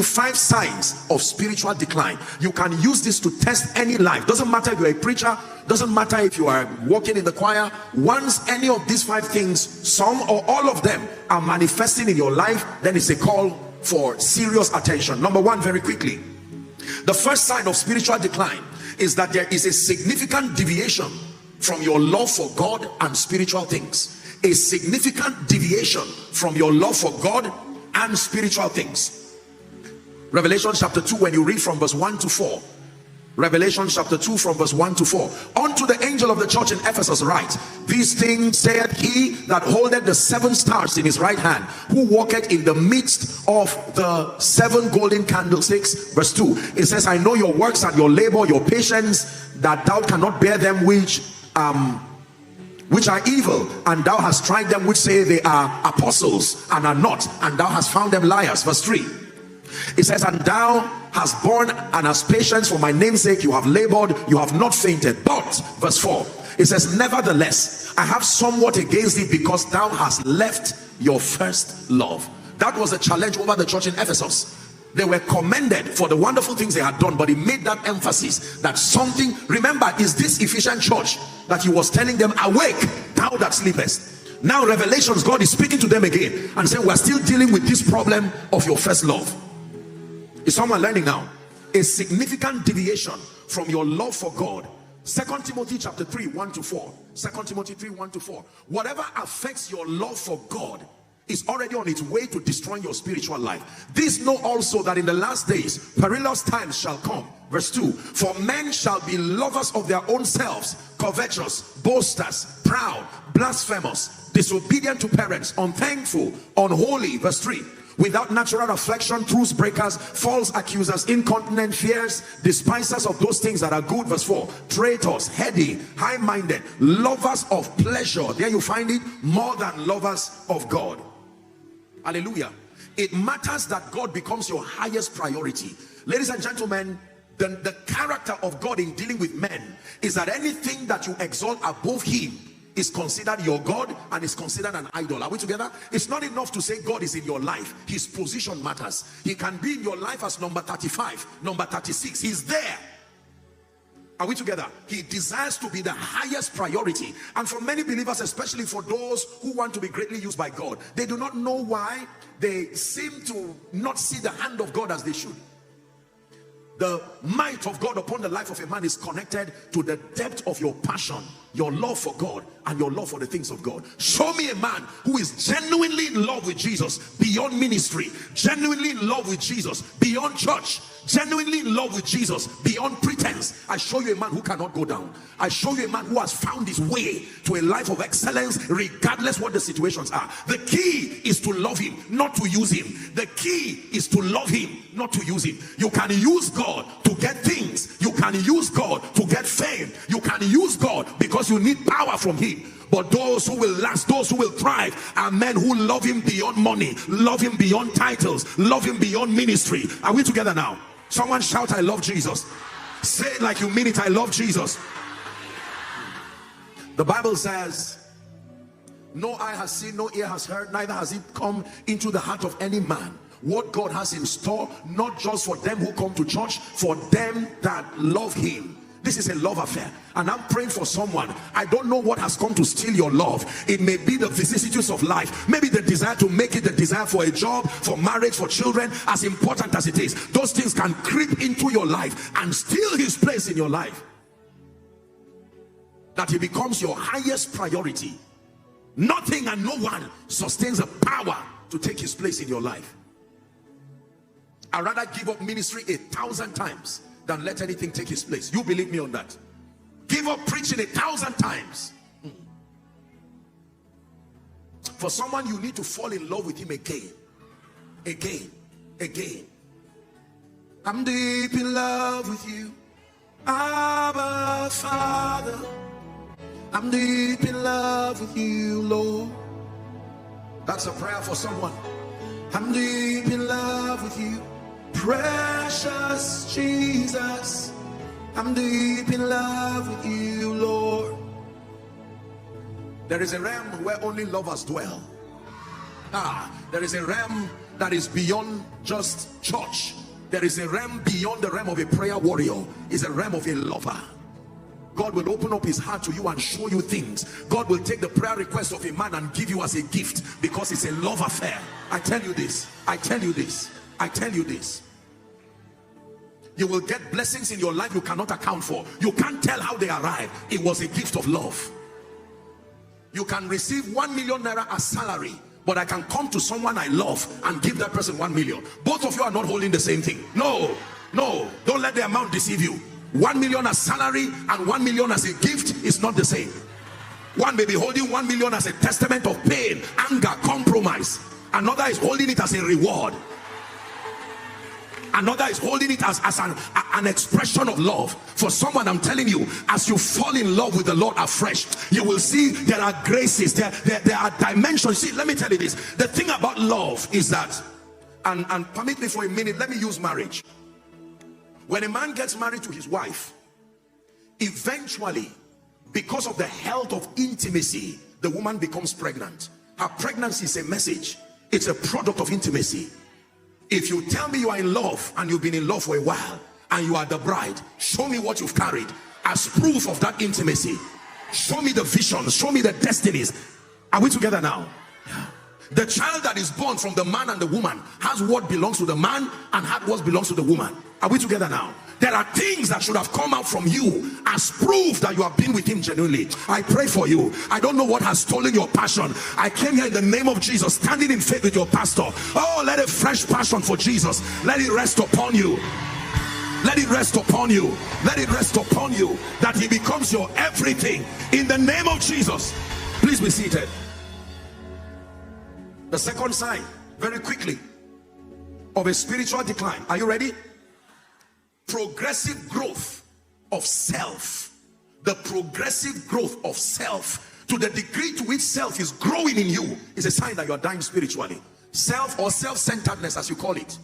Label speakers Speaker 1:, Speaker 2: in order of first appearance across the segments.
Speaker 1: 5 signs of spiritual decline. You can use this to test any life. Doesn't matter if you're a preacher, doesn't matter if you are working in the choir. Once any of these 5 things, some or all of them, are manifesting in your life, then it's a call for serious attention. Number 1, very quickly, the first sign of spiritual decline is that there is a significant deviation from your love for God and spiritual things. A significant deviation from your love for God and spiritual things. Revelation chapter 2, when you read from verse 1 to 4. Revelation chapter 2 from verse 1 to 4. Unto the angel of the church in Ephesus write, these things saith he that holdeth the 7 stars in his right hand, who walketh in the midst of the 7 golden candlesticks. Verse 2, it says, I know your works and your labor, your patience, that thou cannot bear them which are evil, and thou hast tried them which say they are apostles and are not, and thou hast found them liars. Verse 3, it says, and thou hast borne and hast patience for my name's sake, you have labored, you have not fainted. But verse 4, it says, nevertheless I have somewhat against thee, because thou hast left your first love. That was a challenge over the church in Ephesus. They were commended for the wonderful things they had done, but he made that emphasis that something, remember, is this Ephesian church that he was telling them, awake thou that sleepest. Now Revelations, God is speaking to them again and saying, we're still dealing with this problem of your first love. Is someone learning now? A significant deviation from your love for God. 2 Timothy chapter 3 1 to 4. 2 Timothy 3 1 to 4. Whatever affects your love for God is already on its way to destroying your spiritual life. This know also that in the last days perilous times shall come. Verse 2, for men shall be lovers of their own selves, covetous, boasters, proud, blasphemous, disobedient to parents, unthankful, unholy. Verse 3, without natural affection, truce breakers, false accusers, incontinent, fierce, despisers of those things that are good. Verse 4, traitors, heady, high-minded, lovers of pleasure. There you find it, more than lovers of God. Hallelujah. It matters that God becomes your highest priority. Ladies and gentlemen, the character of God in dealing with men is that anything that you exalt above him is considered your God and is considered an idol. Are we together? It's not enough to say God is in your life. His position matters. He can be in your life as number 35, number 36. He's there. Are we together? He desires to be the highest priority. And for many believers, especially for those who want to be greatly used by God, they do not know why they seem to not see the hand of God as they should. The might of God upon the life of a man is connected to the depth of your passion, your love for God, and your love for the things of God. Show me a man who is genuinely in love with Jesus beyond ministry, genuinely in love with Jesus beyond church, genuinely in love with Jesus beyond pretense. I show you a man who cannot go down. I show you a man who has found his way to a life of excellence regardless what the situations are. The key is to love him, not to use him. The key is to love him, not to use him. You can use God to get things. You can use God to get fame. You can use God because you need power from him. But those who will last, those who will thrive, are men who love him beyond money, love him beyond titles, love him beyond ministry. Are we together now? Someone shout, I love Jesus. Say it like you mean it, I love Jesus. The Bible says, no eye has seen, no ear has heard, neither has it come into the heart of any man what God has in store, not just for them who come to church, for them that love him. This is a love affair, and I'm praying for someone. I don't know what has come to steal your love. It may be the vicissitudes of life, maybe the desire to make it, the desire for a job, for marriage, for children. As important as it is, those things can creep into your life and steal his place in your life, that he becomes your highest priority. Nothing and no one sustains the power to take his place in your life. I'd rather give up ministry 1,000 times than let anything take his place. You believe me on that? Give up preaching 1,000 times. For someone, you need to fall in love with him again. Again. I'm deep in love with you, Abba Father. I'm deep in love with you, Lord. That's a prayer for someone. I'm deep in love with you, precious Jesus. I'm deep in love with you, Lord. There is a realm where only lovers dwell. There is a realm that is beyond just church. There is a realm beyond the realm of a prayer warrior. Is a realm of a lover. God will open up his heart to you and show you things. God will take the prayer request of a man and give you as a gift, because it's a love affair. I tell you this, I tell you this, I tell you this. You will get blessings in your life you cannot account for. You can't tell how they arrive. It was a gift of love. You can receive 1 million naira as salary, but I can come to someone I love and give that person 1 million. Both of you are not holding the same thing. No, don't let the amount deceive you. 1 million as salary and 1 million as a gift is not the same. One may be holding 1 million as a testament of pain, anger, compromise. Another is holding it as a reward. Another is holding it as an expression of love. For someone, I'm telling you, as you fall in love with the Lord afresh, you will see there are graces, there are dimensions. See, let me tell you this. The thing about love is that, and permit me for a minute, let me use marriage. When a man gets married to his wife, eventually, because of the health of intimacy, the woman becomes pregnant. Her pregnancy is a message. It's a product of intimacy. If you tell me you are in love and you've been in love for a while and you are the bride, show me what you've carried as proof of that intimacy. Show me the visions, show me the destinies. Are we together now? Yeah. The child that is born from the man and the woman has what belongs to the man and has what belongs to the woman. Are we together now? There are things that should have come out from you as proof that you have been with him genuinely. I pray for you. I don't know what has stolen your passion. I came here in the name of Jesus, standing in faith with your pastor. Oh, let a fresh passion for Jesus, let it rest upon you. Let it rest upon you. Let it rest upon you, that he becomes your everything in the name of Jesus. Please be seated. The second sign, very quickly, of a spiritual decline. Are you ready? Progressive growth of self. The progressive growth of self, to the degree to which self is growing in you, is a sign that you are dying spiritually. Self, or self-centeredness as you call it.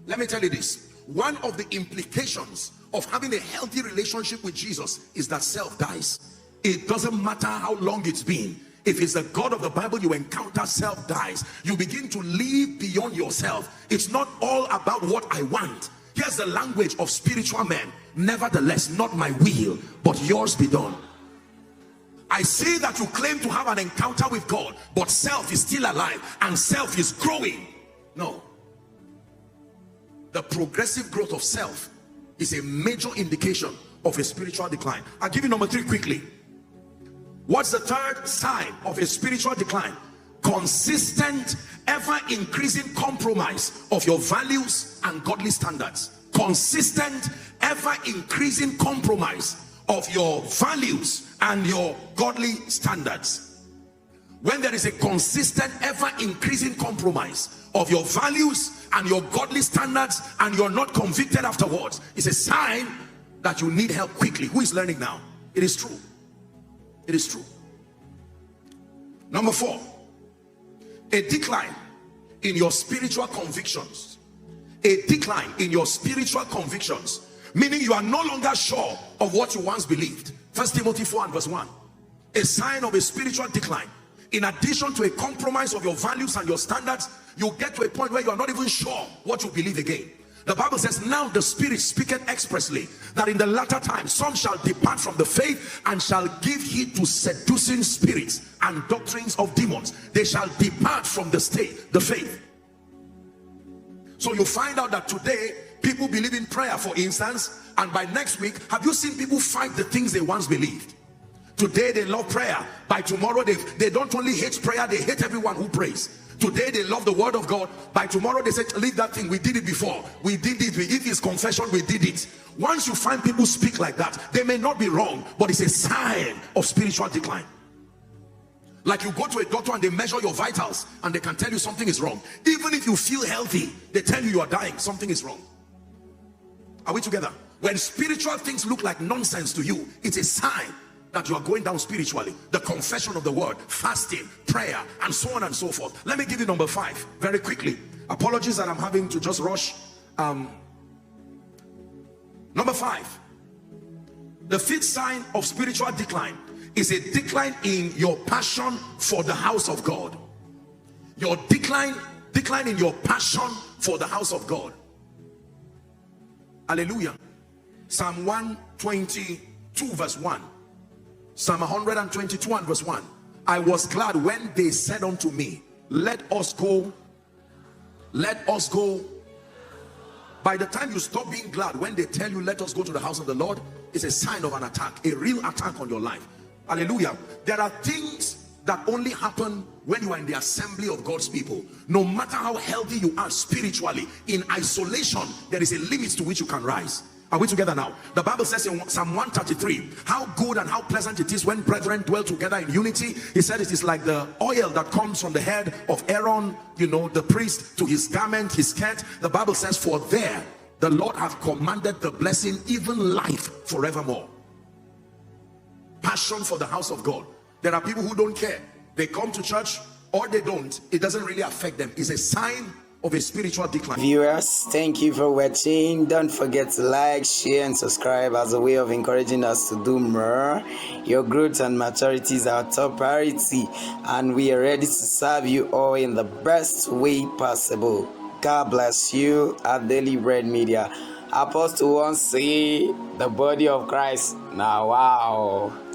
Speaker 1: Let me tell you this. One of the implications of having a healthy relationship with Jesus is that self dies. It doesn't matter how long it's been. If it's the God of the Bible you encounter, self dies. You begin to live beyond yourself. It's not all about what I want. Here's the language of spiritual men. Nevertheless, not my will, but yours be done. I see that you claim to have an encounter with God, but self is still alive and self is growing. No. The progressive growth of self is a major indication of a spiritual decline. I'll give you number 3 quickly. What's the third sign of a spiritual decline? Consistent, ever increasing compromise of your values and godly standards. Consistent, ever increasing compromise of your values and your godly standards. When there is a consistent, ever increasing compromise of your values and your godly standards, and you're not convicted afterwards, it's a sign that you need help quickly. Who is learning now? It is true. It is true. Number 4, a decline in your spiritual convictions. A decline in your spiritual convictions, meaning you are no longer sure of what you once believed. 1 Timothy 4 and verse 1. A sign of a spiritual decline. In addition to a compromise of your values and your standards, you get to a point where you are not even sure what you believe again. The Bible says, now the Spirit speaketh expressly that in the latter time some shall depart from the faith and shall give heed to seducing spirits and doctrines of demons. They shall depart from the faith. So you find out that today people believe in prayer, for instance, and by next week, have you seen people fight the things they once believed? Today they love prayer. By tomorrow they don't only hate prayer, they hate everyone who prays. Today they love the word of God. By tomorrow they say, leave that thing, we did it before, we did it, if it's confession, we did it. Once you find people speak like that, they may not be wrong, but it's a sign of spiritual decline. Like you go to a doctor and they measure your vitals and they can tell you something is wrong. Even if you feel healthy, they tell you you are dying, something is wrong. Are we together? When spiritual things look like nonsense to you, it's a sign that you are going down spiritually. The confession of the word, fasting, prayer, and so on and so forth. Let me give you number 5 very quickly. Apologies that I'm having to just rush. Number 5, the 5th sign of spiritual decline is a decline in your passion for the house of God. Your decline Decline in your passion for the house of God. Hallelujah. Psalm 122 verse 1. Psalm 122 and verse 1. I was glad when they said unto me, let us go. Let us go. By the time you stop being glad when they tell you let us go to the house of the Lord, it's a sign of an attack, a real attack on your life. Hallelujah. There are things that only happen when you are in the assembly of God's people. No matter how healthy you are spiritually, in isolation there is a limit to which you can rise. Are we together now? The Bible says in Psalm 133, how good and how pleasant it is when brethren dwell together in unity. He said it is like the oil that comes from the head of Aaron, you know, the priest, to his garment, his skirt. The Bible says, for there the Lord hath commanded the blessing, even life forevermore. Passion for the house of God. There are people who don't care. They come to church or they don't. It doesn't really affect them. It's a sign of a spiritual decline.
Speaker 2: Viewers, thank you for watching. Don't forget to like, share and subscribe as a way of encouraging us to do more. Your growth and maturity is our top priority, and we are ready to serve you all in the best way possible. God bless you. At Daily Bread Media, Apostle wants to see the body of Christ. Now, wow.